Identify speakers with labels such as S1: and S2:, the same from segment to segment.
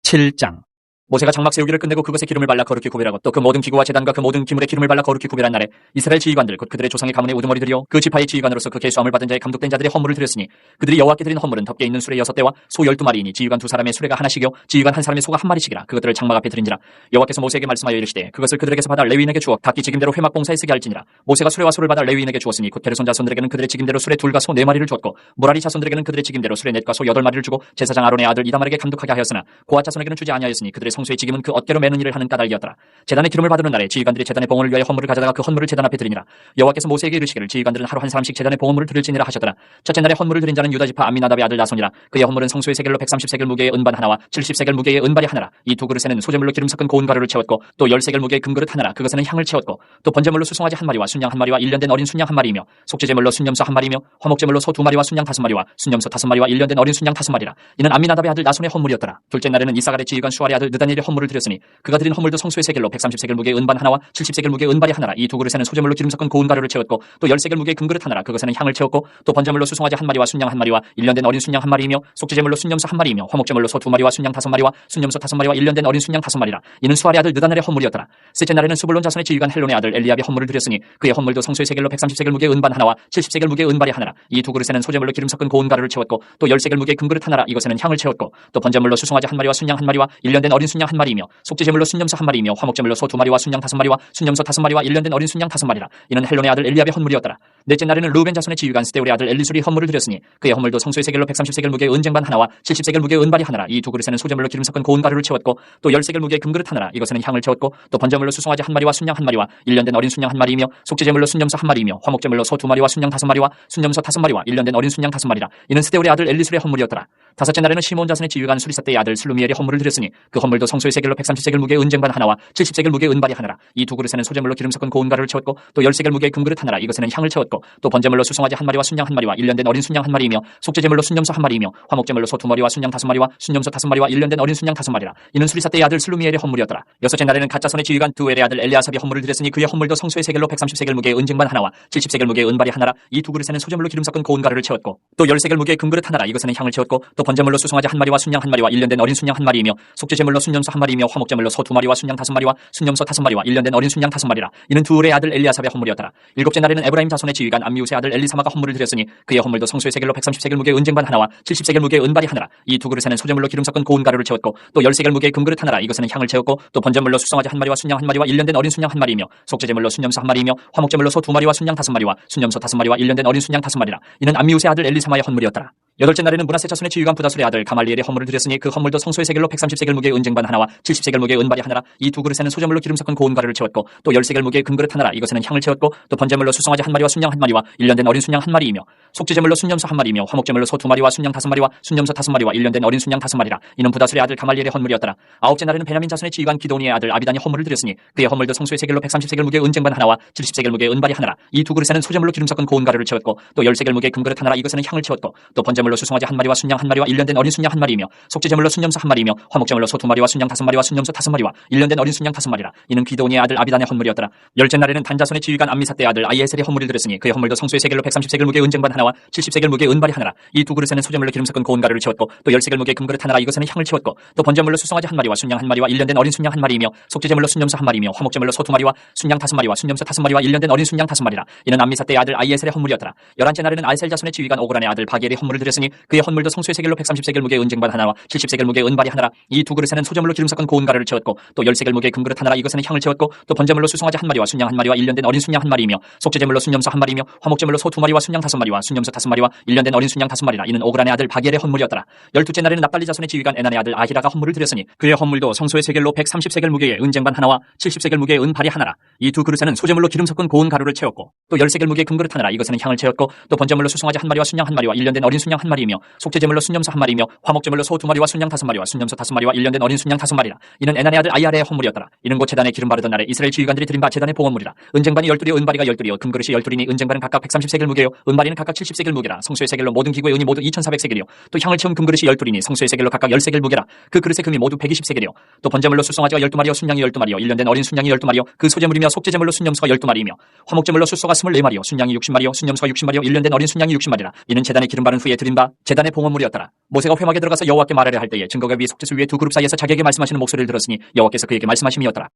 S1: 7장. 모세가 장막 세우기를 끝내고 그것에 기름을 발라 거룩히 구별하고 또 그 모든 기구와 제단과 그 모든 기물에 기름을 발라 거룩히 구별한 날에 이스라엘 지휘관들 곧 그들의 조상의 가문의 우두머리들이요 그 지파의 지휘관으로서 그 계수함을 받은 자의 감독된 자들의 헌물을 드렸으니 그들이 여호와께 드린 헌물은 덮개 있는 수레 6대와 소 12마리이니 지휘관 2사람의 수레가 하나씩이요 지휘관 1사람의 소가 1마리씩이라. 그것들을 장막 앞에 드린지라. 여호와께서 모세에게 말씀하여 이르시되 그것을 그들에게서 받아 레위인에게 주어 각기 직임대로 회막 봉사에 쓰게 할지니라. 모세가 수레와 소를 받아 레위인에게 주었으니 곧 게르손 자손들에게는 그들의 직임대로 수레 2과 소 4마리를 주었고 모라리 자손들에게는 그들의 직임대로 수레 4과 소 8마리를 주고 제사장 아론의 아들 이다말에게 감독하게 하였으나 고앗 자손에게는 주지 아니하였으니 그들의 성소의 직임은 그 어깨로 매는 일을 하는 까닭이었더라. 제단의 기름을 받으는 날에 지휘관들이 제단의 봉헌을 위하여 헌물을 가져다가 그 헌물을 제단 앞에 드리니라. 여호와께서 모세에게 이르시기를 지휘관들은 하루 한 사람씩 제단의 봉헌물을 드릴지니라 하셨더라. 첫째 날에 헌물을 드린 자는 유다 지파 암미나답의 아들 나손이라. 그의 헌물은 성소의 세겔로 130세겔 무게의 은반 하나와 70세겔 무게의 은발이 하나라. 이 두 그릇에는 소재물로 기름 섞은 고운 가루를 채웠고 또 10세겔 무게의 금그릇 하나라. 그것에는 향을 채웠고 또 번제물로 수송아지 1마리와 순양 1마리와 1년된 어린 순양 1마리이며 속죄제물로 순염소 1마리이며 화목제물로 소 2마리와 순양 5마리와 순염소 5마리와 1년된 어린 순양 5마리라. 이는 암미나답의 아들 나손의 헌물이었더라. 둘째 날에는 이사갈의 지휘관 수알의 아들 느다니엘의 헌물을 드렸으니 그가 드린 헌물도 성소의 세겔로 130세겔 무게의 은반 하나와 70세겔 무게의 은발이 하나라. 이 두 그릇에는 소제물로 기름 섞은 고운 가루를 채웠고 또 10세겔 무게의 금그릇 하나라. 그것에는 향을 채웠고 또 번제물로 수송아지 1마리와 순양 1마리와 1년된 어린 순양 1마리이며 속죄제물로 순염소 1마리이며 화목제물로 소 2마리와 순양 5마리와 순염소 5마리와 1년된 어린 순양 5마리라. 이는 수알의 아들 느다넬의 헌물이었더라. 셋째 날에는 스불론 자손의 지휘관 헬론의 아들 엘리압의 헌물을 드렸으니 그의 헌물도 성소의 세겔로 130세겔 무게의 은반 하나와 70세겔 무게의 은발이 하나라. 이 두 그릇에는 소제물로 기름 섞은 고운 가루를 채웠고 또 10세겔 무게의 금그릇 하나라. 이것에는 향을 채웠고 또 번제물로 수송아지 1마리와 순양 1마리와 1년된 어린 순양 1마리이며 속죄제물로 순염소 1마리이며 화목제물로 소 2마리와 순양 5마리와 순염소 5마리와 1년된 어린 순양 5마리라. 이는 헬론의 아들 엘리압의 헌물이었더라. 넷째 날에는 르우벤 자손의 지휘관 스데울의 아들 엘리술이 헌물을 드렸으니 그의 헌물도 성소의 세겔로 130세겔 무게의 은쟁반 하나와 70세겔 무게의 은발이 하나라. 이 두 그릇에는 소제물로 기름 섞은 고운 가루를 채웠고 또 10세겔 무게의 금그릇 하나라. 이것에는 향을 채웠고 또 번제물로 수송아지 1마리와 순양 1마리와 1년된 어린 순양 1마리이며 속죄제물로 순염소 1마리이며 화목제물로 소 2마리와 순양 5마리와 순염소 5마리와 1년된 어린 순양 5마리라. 이는 스데울의 아들 엘리술의 헌물이었더라. 다섯째 날에는 시몬 자손의 지휘관 수리사대의 아들 슬루미엘의 헌물을 드렸으니 그 헌물도 성소의 세겔로 130세겔 무게의 은쟁반 하나와 70세겔 무게의 은발이 하나라. 이 두 그릇에는 소제물로 기름 섞은 고운 가루를 채웠고 또 10세겔 무게의 금그릇 하나라. 이것에는 향을 채웠고 또 번제물로 수송아지 1마리와 순양 1마리와 1년된 어린 순양 1마리이며 속죄제물로 순염소 1마리이며 화목제물로 소 2마리와 순양 5마리와 순염소 5마리와 1년된 어린 순양 5마리라. 이는 수리사대의 아들 슬루미엘의 헌물이었더라. 여섯째 날에는 갓자손의 지휘관 두엘의 아들 엘리아삽이 헌물을 드렸으니 그의 헌물도 성소의 세겔로 130세겔 무게의 은쟁반 하나와 70세겔 무게의 은발이 하나라. 이 두 그릇에는 소제물로 기름 섞은 고운 가루를 채웠고 또 10세겔 무게의 금그릇 하나라. 이것에는 향을 채웠고 또 번제물로 수송아지 1마리와 순양 1마리와 1년된 어린 순양 1마리이며 속죄제물로 순염소 1마리이며 화목제물로 소 2마리와 순양 5마리와 순염소 5마리와 1년된 어린 순양 5마리라. 이는 두엘의 아들 엘리아삽의 헌물이었더라. 일곱째 날에는 에브라임 자손의 지휘관 암미우스의 아들 엘리사마가 헌물을 드렸으니 그의 헌물도 성소의 세겔로 130세겔 무게의 은쟁반 하나와 70세겔 무게의 은발이 하나라. 이 두 그릇에는 소제물로 기름 섞은 고운 가루를 채웠고 또 10세겔 무게의 금그릇 하나라. 이것에는 향을 채웠고 또 번제물로 수송아지 1마리와 순양 1마리와 1년된 어린 순양 1마리이며 속죄제물로 순염소 1마리이며 화목제물로 소 2마리와 순양 5마리와 순염소 5마리와 1년된 어린 순양 5마리라. 이는 암미우스의 아들 엘리사마의 헌물이었더라. 여덟째 날에는 문하세 자손의 지휘관 부다술의 아들 가말리엘의 헌물을 드렸으니 그 헌물도 성소의 세겔로 130세겔 무게의 은쟁반 하나와 70세겔 무게의 은발이 하나라. 이 두 그릇에는 소제물로 기름 섞은 고운 가루를 채웠고 또 10세겔 무게의 금그릇 하나라. 이것에는 향을 채웠고 또 번제물로 수송아지 1마리와 순양 1마리와 1년된 어린 순양 1마리이며 속죄제물로 순염소 1마리이며 화목제물로 소 2마리와 순양 5마리와 순염소 5마리와 1년된 어린 순양 5마리라. 이는 부다술의 아들 가말리엘의 헌물이었더라. 아홉째 날에는 베냐민 자손의 지휘관 기도니의 아들 아비단이 헌물을 드렸으니 그의 헌물도 성소의 세겔로 130세겔 무게의 은쟁반 하나와 70세겔 무게의 은발이 하나라. 이 두 그릇에는 소제물로 기름 섞은 고운 가루를 채웠고 또 10세겔 무게의 금그릇 하나라. 이것에는 향을 채웠고 또 번제물로 수송아지 1마리와 순양 1마리와 1년된 어린 순양 1마리이며 속죄제물로 순염소 1마리이며 화목제물로 소 2마리와 순양 5마리와 순염소 5마리와 1년된 어린 순양 5마리라. 이는 기도니의 아들 아비단의 헌물이었더라. 열째 날에는 단자손의 지휘관 암미사대의 아들 아이에셀의 헌물을 드렸으니 그의 헌물도 성소의 세겔로 130세겔 무게의 은쟁반 하나와 70세겔 무게의 은발이 하나라. 이 두 그릇에는 소제물로 기름 섞은 고운 가루를 채웠고 또 10세겔 무게의 금그릇 하나라. 이것에는 향을 채웠고 또 번제물로 수송아지 1마리와 순양 1마리와 1년된 어린 순양 1마리이며 속죄제물로 순염소 1마리이며 화목제물로 소 2마리와 순양 5마리와 순염소 5마리와 1년된 어린 순양 5마리라. 이는 암미사대의 아들 아이에셀의 헌물이었더라. 열한째 날에는 아이셀 자손의 지휘관 오그란의 아들 바기엘의 헌물을 드렸으니 그의 헌물도 성소의 세겔로 130세겔 무게의 은쟁반 하나와 70세겔 무게의 은발이 하나라. 이 두 그릇에는 소제물로 기름 섞은 고운 가루를 채웠고 또 10세겔 무게의 금그릇 하나라. 이것에는 향을 채웠고 또 번제물로 수송아지 1마리와 순양 1마리와 1년된 어린 순양 1마리이며 속죄제물로 순염소 1마리이며 화목제물로 소 2마리와 순양 5마리와 순염소 5마리와 1년된 어린 순양 5마리라. 이는 오그란의 아들 바기엘의 헌물이었더라. 열두째 날에는 납달리 자손의 지휘관 에난의 아들 아히라가 헌물을 드렸으니 그의 헌물도 성소의 세겔로 130세겔 무게의 은쟁반 하나와 70세겔 무게의 은발이 하나라. 이 두 그릇에는 소제물로 기름 섞은 고운 가루를 채웠고 또 10세겔 무게의 금그릇 하나라. 이것에는 향을 채웠고 또 번제물로 수송아지 1마리와 순양 1마리와 1년된 어린 순양 1마리이며 속죄제물로 순염소 1마리이며 화목제물로 소 2마리와 순양 5마리와 순염소 5마리와 1년된 어린 순양 5마리라. 이는 에난의 아들 아이아레의 헌물이었더라. 이는 곧 제단에 기름 바르던 날에 이스라엘 지휘관들이 드린 바 제단의 봉헌물이라. 은쟁반이 12이요 은발이가 12이요 금그릇이 12이니 은쟁반은 각각 130세겔 무게요 은발이는 각각 70세겔 무게라. 성소의 세겔로 모든 기구의 은이 모두 2400세겔이요 또 향을 채운 금그릇이 12이니 성소의 세겔로 각각 10세겔 무게라. 그 그릇의 금이 모두 120세겔이요 또 번제물로 수송아지가 12마리요 순양이 12마리요 1년된 어린 순양이 12마리요 그 소제물이며 속죄제물로 순염소가 12마리이며 화목제물로 숫소가 24마리요 순양이 60마리요 순염소가 60마리요 1년된 어린 순양이 60마리라. 이는 제단에 기름 바른 후에 드린 바 제단의 봉헌물이었더라. 모세가 회막에 들어가서 여호와께 말하려 할 때에 증거궤 위 속죄소 위에 두 그룹 사이에서 자기의 모세에게 말씀하시는 목소리를 들었으니 여호와께서 그에게 말씀하심이었더라.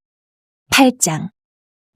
S2: 8장.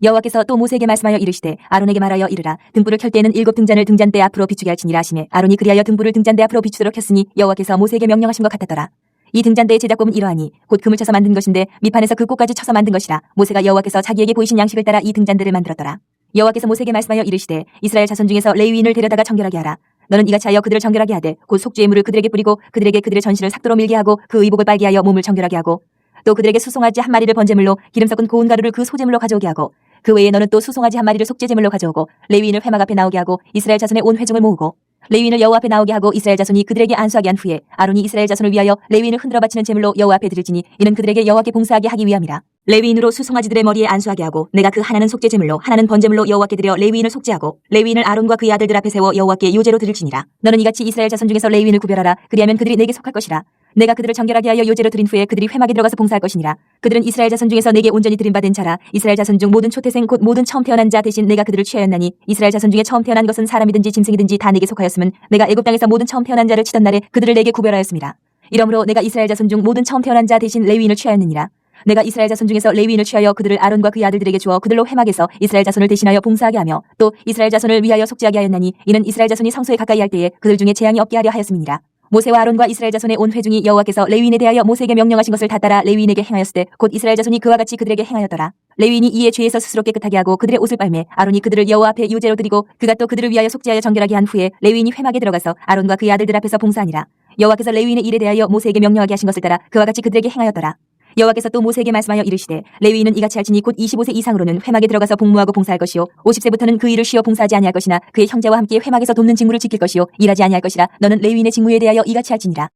S2: 여호와께서 또 모세에게 말씀하여 이르시되 아론에게 말하여 이르라. 등불을 켤 때에는 7 등잔을 등잔대 앞으로 비추게 할지니라 하시매 아론이 그리하여 등불을 등잔대 앞으로 비추도록 했으니 여호와께서 모세에게 명령하신 것 같았더라. 이 등잔대의 제작법은 이러하니 곧 금을 쳐서 만든 것인데 밑판에서 그 꽃까지 쳐서 만든 것이라. 모세가 여호와께서 자기에게 보이신 양식을 따라 이 등잔대를 만들었더라. 여호와께서 모세에게 말씀하여 이르시되 이스라엘 자손 중에서 레위인을 데려다가 정결하게 하라. 너는 이같이 하여 그들을 정결하게 하되 곧 속죄의 물을 그들에게 뿌리고 그들에게 그들의 전신을 삭도로 밀게 하고 그 의복을 빨게 하여 몸을 정결하게 하고 또 그들에게 수송아지 한 마리를 번제물로 기름 섞은 고운 가루를 그 소제물로 가져오게 하고 그 외에 너는 또 수송아지 한 마리를 속죄제물로 가져오고 레위인을 회막 앞에 나오게 하고 이스라엘 자손의 온 회중을 모으고 레위인을 여호와 앞에 나오게 하고 이스라엘 자손이 그들에게 안수하게 한 후에 아론이 이스라엘 자손을 위하여 레위인을 흔들어 바치는 제물로 여호와 앞에 드릴지니 이는 그들에게 여호와께 봉사하게 하기 위함이라. 레위인으로 수송아지들의 머리에 안수하게 하고 내가 그 하나는 속죄제물로 하나는 번제물로 여호와께 드려 레위인을 속죄하고 레위인을 아론과 그의 아들들 앞에 세워 여호와께 요제로 드릴지니라. 너는 이같이 이스라엘 자손 중에서 레위인을 구별하라. 그리하면 그들이 내게 속할 것이라. 내가 그들을 정결하게 하여 요제로 드린 후에 그들이 회막에 들어가서 봉사할 것이니라. 그들은 이스라엘 자손 중에서 내게 온전히 드림받은 자라. 이스라엘 자손 중 모든 초태생 곧 모든 처음 태어난 자 대신 내가 그들을 취하였나니 이스라엘 자손 중에 처음 태어난 것은 사람이든지 짐승이든지 다 내게 속하였음은 내가 애굽 땅에서 모든 처음 태어난 자를 치던 날에 그들을 내게 구별하였습니다. 이러므로 내가 이스라엘 자손 중 모든 처음 태어난 자 대신 레위인을 취하였느니라. 내가 이스라엘 자손 중에서 레위인을 취하여 그들을 아론과 그의 아들들에게 주어 그들로 회막에서 이스라엘 자손을 대신하여 봉사하게 하며 또 이스라엘 자손을 위하여 속죄하게 하였나니 이는 이스라엘 자손이 성소에 가까이 할 때에 그들 중에 재앙이 없게 하려 하였음이니라. 모세와 아론과 이스라엘 자손의 온 회중이 여호와께서 레위인에 대하여 모세에게 명령하신 것을 다 따라 레위인에게 행하였을 때 곧 이스라엘 자손이 그와 같이 그들에게 행하였더라. 레위인이 이에 죄에서 스스로 깨끗하게 하고 그들의 옷을 빨매 아론이 그들을 여호와 앞에 유제로 드리고 그가 또 그들을 위하여 속죄하여 정결하게 한 후에 레위인이 회막에 들어가서 아론과 그의 아들들 앞에서 봉사하니라. 여호와께서 레위인의 일에 대하여 모세에게 명령하게 하신 것을 따라 그와 같이 그들에게 행하였더라. 여호와께서 또 모세에게 말씀하여 이르시되 레위인은 이같이 할지니 곧 25세 이상으로는 회막에 들어가서 복무하고 봉사할 것이요 50세부터는 그 일을 쉬어 봉사하지 아니할 것이나 그의 형제와 함께 회막에서 돕는 직무를 지킬 것이요 일하지 아니할 것이라. 너는 레위인의 직무에 대하여 이같이 할지니라.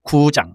S1: 9장.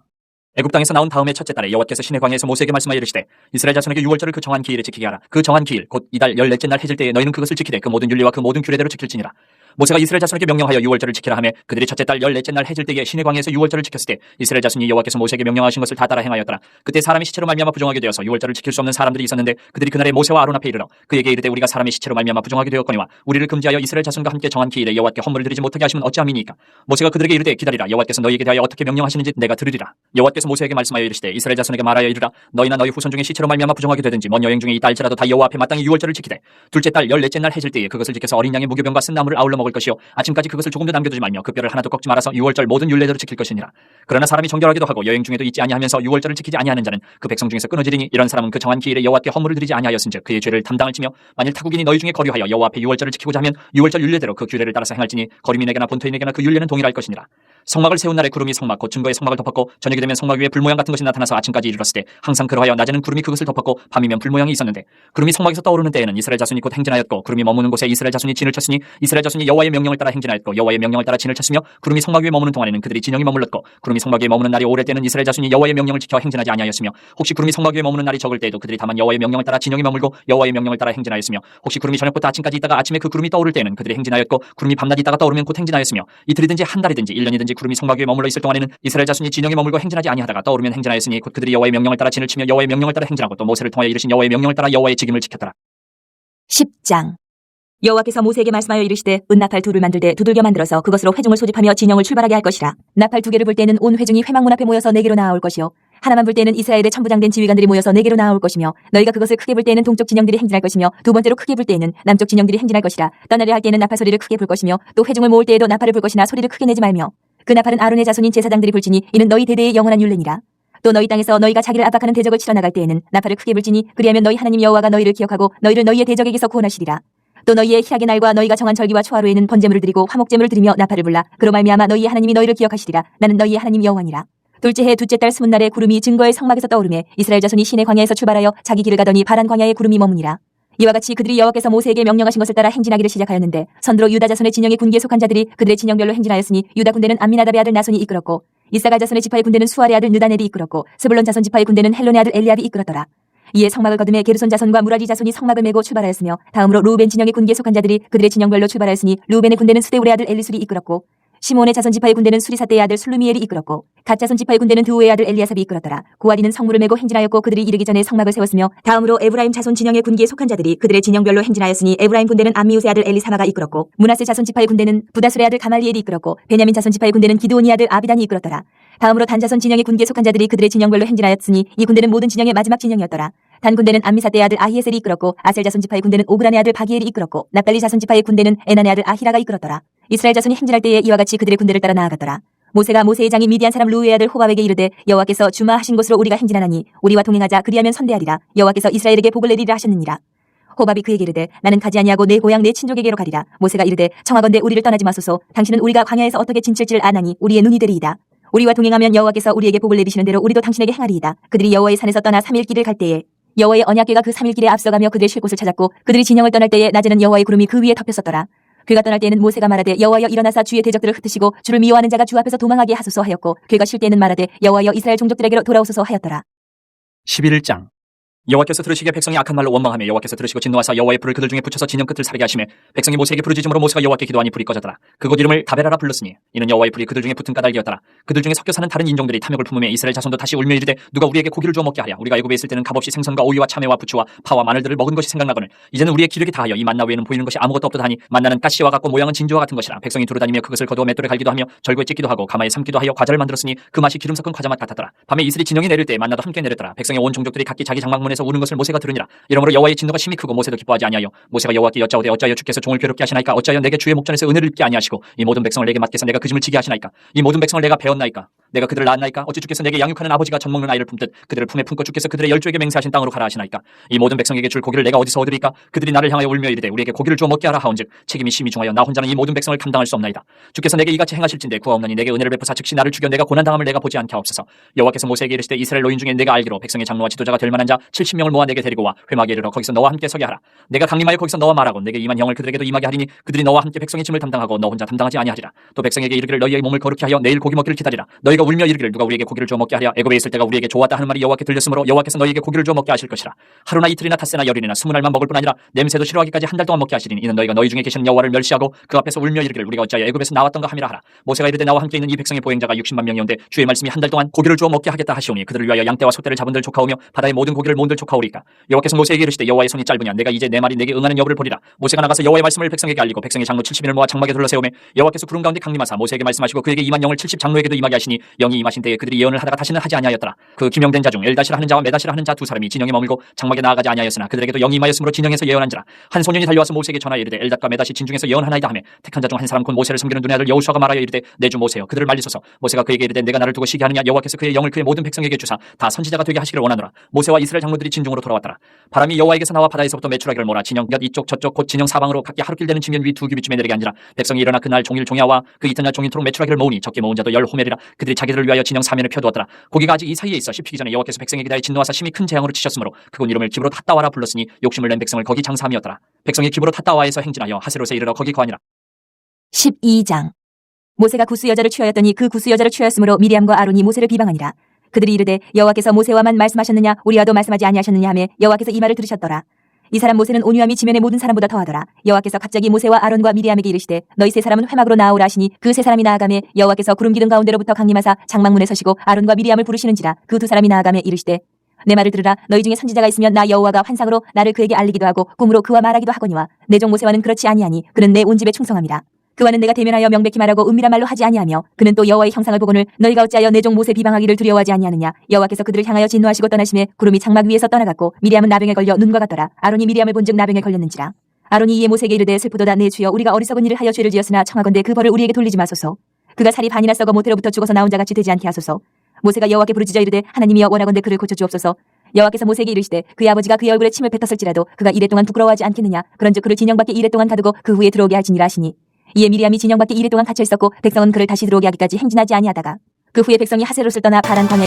S1: 애굽 땅에서 나온 다음에 첫째 달에 여호와께서 시내 광야에서 모세에게 말씀하여 이르시되 이스라엘 자손에게 유월절을 그 정한 기일에 지키게 하라. 그 정한 기일 곧 이달 14째 날 해질 때에 너희는 그것을 지키되 그 모든 율례와 그 모든 규례대로 지킬지니라. 모세가 이스라엘 자손에게 명령하여 유월절을 지키라 하며 그들이 첫째 달 14째 날 해질 때에 시내 광야에서 유월절을 지켰을 때 이스라엘 자손이 여호와께서 모세에게 명령하신 것을 다 따라 행하였더라. 그때 사람이 시체로 말미암아 부정하게 되어서 유월절을 지킬 수 없는 사람들이 있었는데 그들이 그날에 모세와 아론 앞에 이르러 그에게 이르되 우리가 사람의 시체로 말미암아 부정하게 되었거니와 우리를 금지하여 이스라엘 자손과 함께 정한 기일에 여호와께 헌물을 드리지 못하게 하시면 어찌함이니까. 모세가 그들에게 이르되 기다리라. 여호와께서 너희에게 대하여 어떻게 명령하시는지 내가 들으리라. 여호와께서 모세에게 말씀하여 이르시되 이스라엘 자손에게 말하여 이르라. 너희나 너희 후손 중에 시체로 말미암아 부정하게 되든지 먼 여행 중에 있다 할지라도 다 여호와 앞에 마땅히 유월절을 지키되 둘째 달 14째 날 해질 때에 그것을 지켜서 어린 양의 무교병과 쓴 나물을 아울러 먹을 것이요 아침까지 그것을 조금도 남겨두지 말며 그 뼈를 하나도 꺾지 말아서 유월절 모든 율례대로 지킬 것이니라. 그러나 사람이 정결하게도 하고 여행 중에도 있지 아니하면서 유월절을 지키지 아니하는 자는 그 백성 중에서 끊어지리니 이런 사람은 그 정한 기일에 여호와께 헌물을 드리지 아니하였은즉 그의 죄를 담당할지며 만일 타국인이 너희 중에 거류하여 여호와 앞에 유월절을 지키고자 하면 유월절 율례대로 그 규례를 따라서 행할지니 거류민에게나 본토인에게나 그 율례는 동일할 것이니라. 성막을 세운 날에 구름이 성막 곧 증거의 성막을 덮었고 저녁이 되면 성막 위에 불모양 같은 것이 나타나서 아침까지 이르렀을 때 항상 그러하여 낮에는 구름이 그것을 덮었고 밤이면 불모양이 있었는데 구름이 성막에서 떠오르는 때에는 이스라엘 자손이 곧 행진하였고 구름이 머무는 곳에 이스라엘 자손이 진을 쳤으니 이스라엘 자손이 여호와의 명령을 따라 행진하였고 여호와의 명령을 따라 진을 쳤으며 구름이 성막 위에 머무는 동안에는 그들이 진영이 머물렀고 구름이 성막 위에 머무는 날이 오래 때는 이스라엘 자손이 여호와의 명령을 지켜 행진하지 아니하였으며 혹시 구름이 성막 위에 머무는 날이 적을 때에도 그들이 다만 여호와의 명령을 따라 진영이 머물고 여호와의 명령을 따라 행진하였으며 혹시 구름이 저녁부터 아침까지 있다가 아침에 그 구름이 떠오를 때에는 그들이 행진하였고 구름이 밤낮 있다가 떠오르면 곧 행진하였으며 이틀이든지 한 달이든지 1년이든지 구름이 성막 위에 머물러 있을 동안에는 이스라엘 자손이 진영에 머물고 행진하지 아니하다가 떠오르면 행진하였으니 곧 그들이 여호와의 명령을 따라 진을 치며 여호와의 명령을 따라 행진하고 또 모세를 통하여 이르신 여호와의 명령을 따라 여호와의 직임을 지켰더라.
S2: 10장. 여호와께서 모세에게 말씀하여 이르시되 은나팔 둘을 만들되 두들겨 만들어서 그것으로 회중을 소집하며 진영을 출발하게 할 것이라. 나팔 2개를 불 때는 온 회중이 회막문 앞에 모여서 내게로 나아올 것이요 하나만 불 때는 이스라엘의 천부장된 지휘관들이 모여서 내게로 나아올 것이며 너희가 그것을 크게 불 때는 동쪽 진영들이 행진할 것이며 두 번째로 크게 불 때는 남쪽 진영들이 행진할 것이라. 떠나려 할 때는 나팔 소리를 크게 불 것이며 또 회중을 모을 때에도 나팔을 불 것이나 소리를 크게 내지 말며 그 나팔은 아론의 자손인 제사장들이 불지니 이는 너희 대대의 영원한 율례니라. 또 너희 땅에서 너희가 자기를 압박하는 대적을 치러 나갈 때에는 나팔을 크게 불지니 그리하면 너희 하나님 여호와가 너희를 기억하고 너희를 너희의 대적에게서 구원하시리라. 또 너희의 희락의 날과 너희가 정한 절기와 초하루에는 번제물을 드리고 화목제물을 드리며 나팔을 불라. 그로 말미암아 너희의 하나님이 너희를 기억하시리라. 나는 너희의 하나님 여호와니라. 둘째 해 둘째 달 스무 날에 구름이 증거의 성막에서 떠오르매 이스라엘 자손이 시내 광야에서 출발하여 자기 길을 가더니 바란 광야에 구름이 머무니라. 이와 같이 그들이 여호와께서 모세에게 명령하신 것을 따라 행진하기를 시작하였는데 선두로 유다 자손의 진영의 군기에 속한 자들이 그들의 진영별로 행진하였으니 유다 군대는 암미나답의 아들 나손이 이끌었고 이사갈 자손의 지파의 군대는 수알의 아들 느다넬이 이끌었고 스불론 자손 지파의 군대는 헬론의 아들 엘리압이 이끌었더라. 이에 성막을 거두매 게르손 자손과 무라리 자손이 성막을 메고 출발하였으며 다음으로 루벤 진영의 군기에 속한 자들이 그들의 진영별로 출발하였으니 루벤의 군대는 스데울의 아들 엘리술이 이끌었고 시몬의 자손 지파의 군대는 수리사대의 아들 술루미엘이 이끌었고 갓 자손 지파의 군대는 드우의 아들 엘리아삽이 이끌었더라. 고아리는 성물을 메고 행진하였고 그들이 이르기 전에 성막을 세웠으며 다음으로 에브라임 자손 진영의 군기에 속한 자들이 그들의 진영별로 행진하였으니 에브라임 군대는 암미우스의 아들 엘리사마가 이끌었고 문하세 자손 지파의 군대는 부다술의 아들 가말리엘이 이끌었고 베냐민 자손 지파의 군대는 기드온의 아들 아비단이 이끌었더라. 다음으로 단 자손 진영의 군기에 속한 자들이 그들의 진영별로 행진하였으니 이 군대는 모든 진영의 마지막 진영이었더라. 단 군대는 암미사대의 아들 아히에셀이 이끌었고 아셀 자손 지파의 군대는 오그란의 아들 바기엘이 이끌었고 납달리 자손 지파의 군대는 에난의 아들 아히라가 이끌었더라. 이스라엘 자손이 행진할 때에 이와 같이 그들의 군대를 따라 나아갔더라. 모세가 모세의 장인 미디안 사람 루우의 아들 호밥에게 이르되 여호와께서 주마하신 곳으로 우리가 행진하나니 우리와 동행하자 그리하면 선대하리라. 여호와께서 이스라엘에게 복을 내리리라 하셨느니라. 호밥이 그에게 이르되 나는 가지 아니하고 내 고향 내 친족에게로 가리라. 모세가 이르되 청하건대 우리를 떠나지 마소서. 당신은 우리가 광야에서 어떻게 진칠지를 아나니 우리의 눈이 되리이다. 우리와 동행하면 여호와께서 우리에게 복을 내리시는 대로 우리도 당신에게 행하리이다. 그들이 여호와의 산에서 떠나 3일 길을 갈 때에 여호와의 언약궤가 그 3일 길에 앞서가며 그들의 쉴 곳을 찾았고 그들이 진영을 떠날 때에 낮에는 여호와의 구름이 그 위에 덮였었더라. 그가 떠날 때에는 모세가 말하되 여호와여 일어나사 주의 대적들을 흩으시고 주를 미워하는 자가 주 앞에서 도망하게 하소서 하였고 그가 쉴 때에는 말하되 여호와여 이스라엘 종족들에게로 돌아오소서 하였더라.
S1: 11장. 여호와께서 들으시기에 백성이 악한 말로 원망하며 여호와께서 들으시고 진노하사 여호와의 불을 그들 중에 붙여서 진영 끝을 사르게 하시매 백성이 모세에게 부르짖음으로 모세가 여호와께 기도하니 불이 꺼졌더라. 그곳 이름을 다베라라 불렀으니 이는 여호와의 불이 그들 중에 붙은 까닭이었더라. 그들 중에 섞여 사는 다른 인종들이 탐욕을 품으며 이스라엘 자손도 다시 울며 이르되 누가 우리에게 고기를 주어 먹게 하랴. 우리가 애굽에 있을 때는 값없이 생선과 오이와 참외와 부추와 파와 마늘들을 먹은 것이 생각나거늘 이제는 우리의 기력이 다하여 이 만나 외에는 보이는 것이 아무것도 없다 하니 만나는 가시와 같고 모양은 진주와 같은 것이라. 백성이 두루다니며 그것을 거두어 맷돌에 갈기도 하며 절구에 찢기도 하고 가마에 삶기도 하여 과자를 만들었으니 그 맛이 기름 섞은 과자 맛 같았더라. 밤에 이슬이 진영이 내릴 때 만나도 함께 내렸더라. 백성의 온 종족들이 각기 자기 장막문에서 우는 것을 모세가 들으니라. 이러므로 여호와의 진노가 심히 크고 모세도 기뻐하지 아니하여 모세가 여호와께 여짜오되 어찌하여 주께서 종을 괴롭게 하시나이까. 어찌하여 내게 주의 목전에서 은혜를 입게 아니하시고 이 모든 백성을 내게 맡겨서 내가 그 짐을 지게 하시나이까. 이 모든 백성을 내가 배웠나이까. 내가 그들을 낳았나이까. 어찌 주께서 내게 양육하는 아버지가 젖 먹는 아이를 품듯 그들을 품에 품고 주께서 그들의 열조에게 맹세하신 땅으로 가라 하시나이까. 이 모든 백성에게 줄 고기를 내가 어디서 얻으리까. 그들이 나를 향하여 울며 이르되 우리에게 고기를 주어 먹게 하라 하온즉 책임이 심히 중하여 나 혼자는 이 모든 백성을 감당할 수 없나이다. 주께서 내게 이같이 행하실진대 구하옵나니 내게 은혜를 베푸사 즉시 나를 죽여 내가 고난당함을 내가 보지 않게 하옵소서. 여호와께서 모세에게 이르시되 이스라엘 노인 중에 내가 알기로 백성의 장로와 지도자가 될 만한 자 70명을 모아 내게 데리고 와 회막에 이르러 거기서 너와 함께 서게 하라. 내가 강림하여 거기서 너와 말하고 내게 임한 형을 그들에게도 임하게 하리니 그들이 너와 함께 백성의 짐을 담당하고 너 혼자 담당하지 아니하리라. 또 백성에게 이르기를 너희의 몸을 거룩히 하여 내일 고기 먹기를 기다리라. 너희가 울며 이르기를 누가 우리에게 고기를 주어 먹게 하랴. 애굽에 있을 때가 우리에게 좋았다 하는 말이 여호와께 들렸으므로 여호와께서 너희에게 고기를 주어 먹게 하실 것이라. 하루나 이틀이나 닷새나 열흘이나 20날만 먹을 뿐 아니라 냄새도 싫어하기까지 한 달 동안 먹게 하시리니 이는 너희가 너희 중에 계시는 여호와를 멸시하고 그 앞에서 울며 이르기를 우리가 어찌하여 애굽에서 나왔던가 함이라 하라. 모세가 이르되 나와 함께 있는 이 백성의 보행자가 60만 명이온데 주의 말씀이 한 달 동안 고기를 주어 먹게 하겠다 하시오니 그들을 위하여 양떼와 소떼를 잡은들 조카오며 바다의 모든 고기를 모은들 조카오리까. 여호와께서 모세에게 이르시되 여호와의 손이 짧으냐 내가 이제 내 말이 내게 응하는 여부를 보리라. 모세가 나가서 여호와의 말씀을 백성에게 알리고 백성의 장로 70인을 모아 장막에 둘러세우매 여호와께서 구름 가운데 강림하사 모세에게 말씀하시고 그에게 임한 영을 70 장로에게도 임하게 하시니 영이 임하신 때에 그들이 예언을 하다가 다시는 하지 아니하였더라. 그 기명된 자 중 엘다시라 하는 자와 메다시라 하는 자 두 사람이 진영에 머물고 장막에 나아가지 아니하였으나 그들에게도 영이 임하였으므로 진영에서 예언한지라. 한 소년이 달려와서 모세에게 전하여 이르되 엘닷과 메다시 진중에서 예언하나이다 하며 택한 자 중 한 사람 곧 모세를 섬기는 눈의 아들 여호수아가 말하여 이르되 내 주 모세여 그들을 말리소서. 모세가 그에게 이르되 내가 나를 두고 시기 하느냐. 여호와께서 그의 영을 그의 모든 백성에게 주사 다 선지자가 되게 하시기를 원하노라. 모세와 이스라엘 장로들이 진중으로 돌아왔더라. 바람이 여호와에게서 나와 바다에서부터 메추라기를 몰아 진영 곁 이쪽 저쪽 곧 진영 사방으로 각기 하루길 되는 측면 위 두 규빗쯤에 내리게 앉으라. 백성이 일어나 그날 종일 종야와 그 이튿날 종일토록 메추라기를 모으니 적게 모은 자도 10호멜이라. 그들이 자기들을 위하여 진영 사면을 펴두었더라. 고기가 아직 이 사이에 있어 씹히기 전에 여호와께서 백성에게 대하여 진노하사 심히 큰 재앙으로 치셨으므로 그곳 이름을 기브로 탓다와라 불렀으니 욕심을 낸 백성을 거기 장사함이었더라. 백성이 기브로 탓다와에서 행진하여 하세롯에 이르러 거기 거하니라.
S2: 12장. 모세가 구스 여자를 취하였더니 그 구스 여자를 취하였으므로 미리암과 아론이 모세를 비방하니라. 그들이 이르되 여호와께서 모세와만 말씀하셨느냐 우리와도 말씀하지 아니하셨느냐 하며 여호와께서 이 말을 들으셨더라. 이 사람 모세는 온유함이 지면의 모든 사람보다 더하더라. 여호와께서 갑자기 모세와 아론과 미리암에게 이르시되 너희 세 사람은 회막으로 나아오라 하시니 그 세 사람이 나아가매 여호와께서 구름 기둥 가운데로부터 강림하사 장막문에 서시고 아론과 미리암을 부르시는지라. 그 두 사람이 나아가매 이르시되 내 말을 들으라. 너희 중에 선지자가 있으면 나 여호와가 환상으로 나를 그에게 알리기도 하고 꿈으로 그와 말하기도 하거니와 내 종 모세와는 그렇지 아니하니 그는 내 온 집에 충성함이라. 그와는 내가 대면하여 명백히 말하고 은밀한 말로 하지 아니하며 그는 또 여호와의 형상을 보고는 너희가 어찌하여 내 종 모세 비방하기를 두려워하지 아니하느냐. 여호와께서 그들을 향하여 진노하시고 떠나심에 구름이 장막 위에서 떠나갔고 미리암은 나병에 걸려 눈과 같더라. 아론이 미리암을 본즉 나병에 걸렸는지라. 아론이 이에 모세에게 이르되 슬프도다 내 주여 우리가 어리석은 일을 하여 죄를 지었으나 청하건대 그 벌을 우리에게 돌리지 마소서. 그가 살이 반이나 썩어 모태로부터 죽어서 나온 자같이 되지 않게 하소서. 모세가 여호와께 부르짖어 이르되 하나님이여 원하건대 그를 고쳐 주옵소서. 여호와께서 모세에게 이르시되 그의 아버지가 그의 얼굴에 침을 뱉었을지라도 그가 이랫동안 부끄러워하지 않겠느냐. 그런즉 그를 진영 밖에 이랫동안 가두고 그 후에 들어오게 할지니라 하시니 이에 미리암이 진영 밖에 이랫동안 갇혀 있었고 백성은 그를 다시 들어오게 하기까지 행진하지 아니하다가 그 후에 백성이 하세롯을 떠나 바란 광야